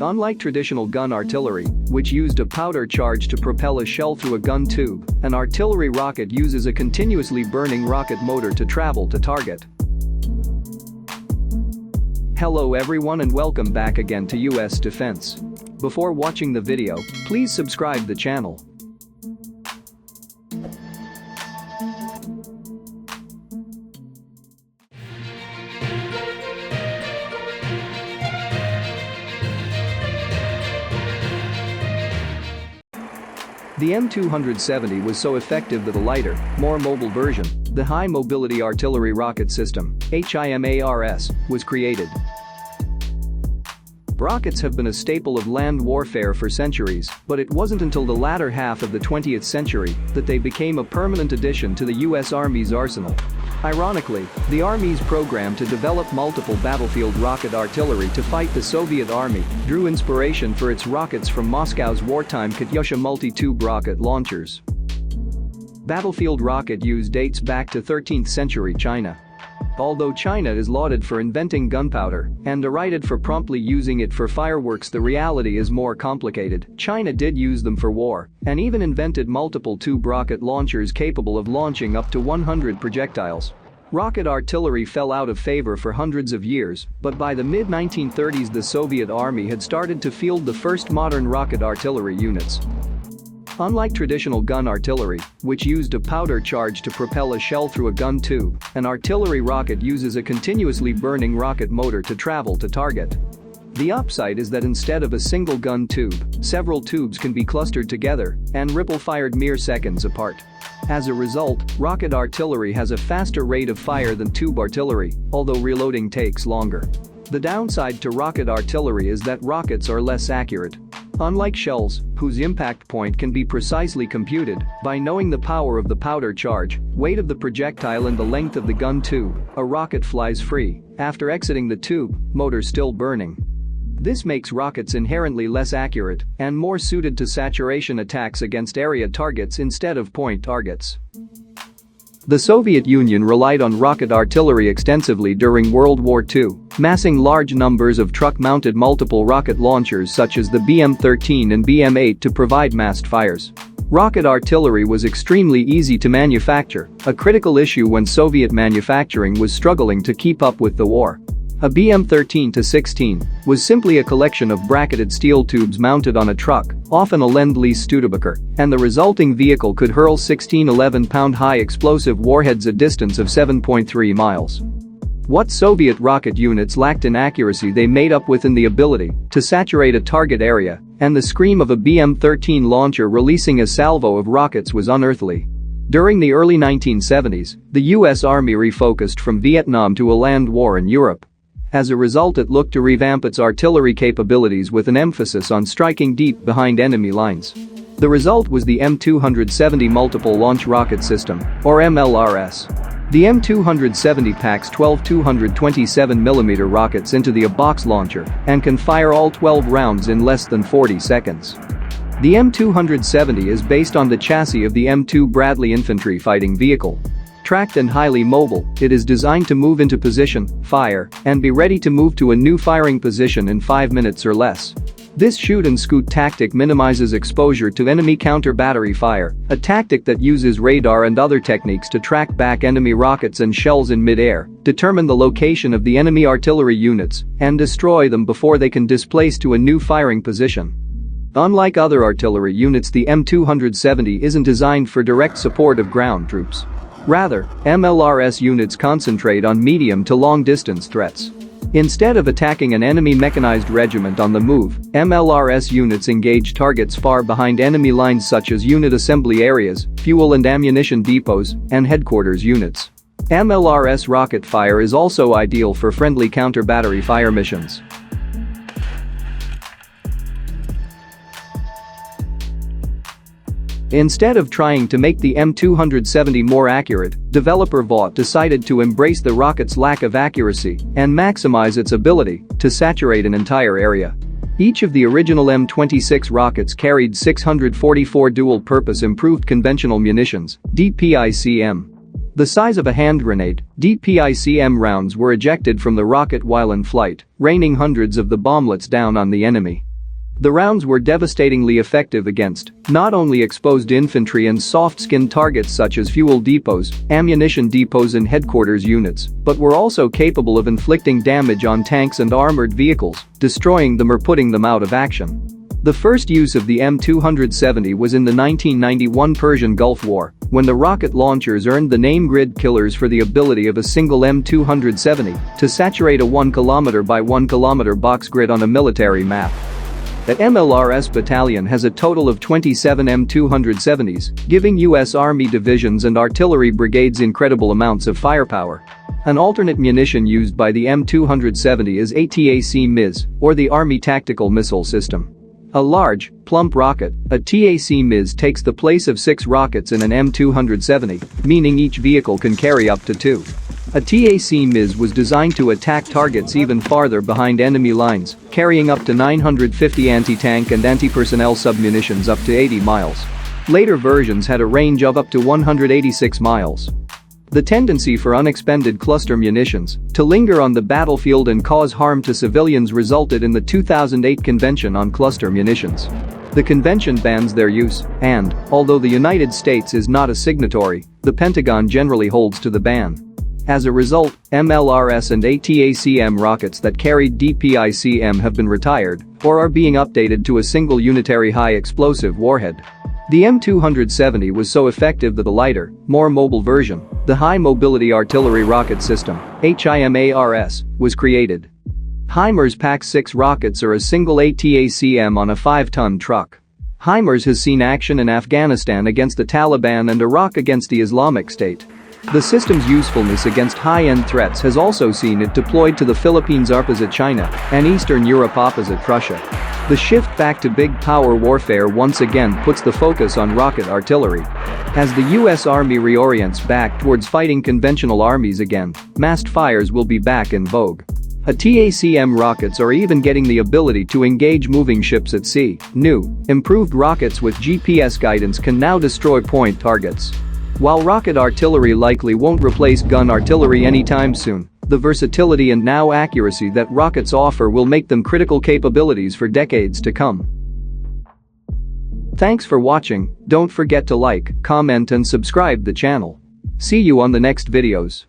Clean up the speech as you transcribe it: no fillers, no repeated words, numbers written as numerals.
Unlike traditional gun artillery, which used a powder charge to propel a shell through a gun tube, an artillery rocket uses a continuously burning rocket motor to travel to target. Hello everyone and welcome back again to US Defense. Before watching the video, please subscribe the channel. The M270 was so effective that a lighter, more mobile version, the High Mobility Artillery Rocket System, HIMARS, was created. Rockets have been a staple of land warfare for centuries, but it wasn't until the latter half of the 20th century that they became a permanent addition to the US Army's arsenal. Ironically, the Army's program to develop multiple battlefield rocket artillery to fight the Soviet Army drew inspiration for its rockets from Moscow's wartime Katyusha multi-tube rocket launchers. Battlefield rocket use dates back to 13th century China. Although China is lauded for inventing gunpowder and derided for promptly using it for fireworks, the reality is more complicated. China did use them for war and even invented multiple tube rocket launchers capable of launching up to 100 projectiles. Rocket artillery fell out of favor for hundreds of years, but by the mid-1930s the Soviet Army had started to field the first modern rocket artillery units. Unlike traditional gun artillery, which used a powder charge to propel a shell through a gun tube, an artillery rocket uses a continuously burning rocket motor to travel to target. The upside is that instead of a single gun tube, several tubes can be clustered together and ripple-fired mere seconds apart. As a result, rocket artillery has a faster rate of fire than tube artillery, although reloading takes longer. The downside to rocket artillery is that rockets are less accurate. Unlike shells, whose impact point can be precisely computed by knowing the power of the powder charge, weight of the projectile and the length of the gun tube, a rocket flies free after exiting the tube, motor still burning. This makes rockets inherently less accurate and more suited to saturation attacks against area targets instead of point targets. The Soviet Union relied on rocket artillery extensively during World War II, massing large numbers of truck-mounted multiple rocket launchers such as the BM-13 and BM-8 to provide massed fires. Rocket artillery was extremely easy to manufacture, a critical issue when Soviet manufacturing was struggling to keep up with the war. A BM-13-16 was simply a collection of bracketed steel tubes mounted on a truck, often a Lend-Lease Studebaker, and the resulting vehicle could hurl 16 11-pound high explosive warheads a distance of 7.3 miles. What Soviet rocket units lacked in accuracy they made up with in the ability to saturate a target area, and the scream of a BM-13 launcher releasing a salvo of rockets was unearthly. During the early 1970s, the US Army refocused from Vietnam to a land war in Europe. As a result, it looked to revamp its artillery capabilities with an emphasis on striking deep behind enemy lines. The result was the M270 Multiple Launch Rocket System, or MLRS. The M270 packs 12 227mm rockets into the box launcher and can fire all 12 rounds in less than 40 seconds. The M270 is based on the chassis of the M2 Bradley infantry fighting vehicle. Tracked and highly mobile, it is designed to move into position, fire, and be ready to move to a new firing position in 5 minutes or less. This shoot-and-scoot tactic minimizes exposure to enemy counter-battery fire, a tactic that uses radar and other techniques to track back enemy rockets and shells in mid-air, determine the location of the enemy artillery units, and destroy them before they can displace to a new firing position. Unlike other artillery units, the M270 isn't designed for direct support of ground troops. Rather, MLRS units concentrate on medium to long-distance threats. Instead of attacking an enemy mechanized regiment on the move, MLRS units engage targets far behind enemy lines such as unit assembly areas, fuel and ammunition depots, and headquarters units. MLRS rocket fire is also ideal for friendly counter-battery fire missions. Instead of trying to make the M270 more accurate, developer Vought decided to embrace the rocket's lack of accuracy and maximize its ability to saturate an entire area. Each of the original M26 rockets carried 644 dual-purpose improved conventional munitions, DPICM. The size of a hand grenade, DPICM rounds were ejected from the rocket while in flight, raining hundreds of the bomblets down on the enemy. The rounds were devastatingly effective against not only exposed infantry and soft-skinned targets such as fuel depots, ammunition depots and headquarters units, but were also capable of inflicting damage on tanks and armored vehicles, destroying them or putting them out of action. The first use of the M270 was in the 1991 Persian Gulf War, when the rocket launchers earned the name Grid Killers for the ability of a single M270 to saturate a 1 km by 1 km box grid on a military map. The MLRS battalion has a total of 27 M270s, giving U.S. Army divisions and artillery brigades incredible amounts of firepower. An alternate munition used by the M270 is ATAC-MIS, or the Army Tactical Missile System. A large, plump rocket, a TAC-MIS takes the place of 6 rockets in an M270, meaning each vehicle can carry up to 2. A TAC-MIS was designed to attack targets even farther behind enemy lines, carrying up to 950 anti-tank and anti-personnel submunitions up to 80 miles. Later versions had a range of up to 186 miles. The tendency for unexpended cluster munitions to linger on the battlefield and cause harm to civilians resulted in the 2008 Convention on Cluster Munitions. The convention bans their use, and, although the United States is not a signatory, the Pentagon generally holds to the ban. As a result, MLRS and ATACM rockets that carried DPICM have been retired or are being updated to a single unitary high-explosive warhead. The M270 was so effective that a lighter, more mobile version, the High Mobility Artillery Rocket System (HIMARS), was created. HIMARS packs 6 rockets or a single ATACM on a 5-ton truck. HIMARS has seen action in Afghanistan against the Taliban and Iraq against the Islamic State. The system's usefulness against high-end threats has also seen it deployed to the Philippines opposite China and Eastern Europe opposite Russia. The shift back to big power warfare once again puts the focus on rocket artillery. As the U.S. Army reorients back towards fighting conventional armies again, massed fires will be back in vogue. TACM rockets are even getting the ability to engage moving ships at sea. New, improved rockets with GPS guidance can now destroy point targets. While rocket artillery likely won't replace gun artillery anytime soon, the versatility and now accuracy that rockets offer will make them critical capabilities for decades to come. Thanks for watching. Don't forget to like, comment and subscribe the channel. See you on the next videos.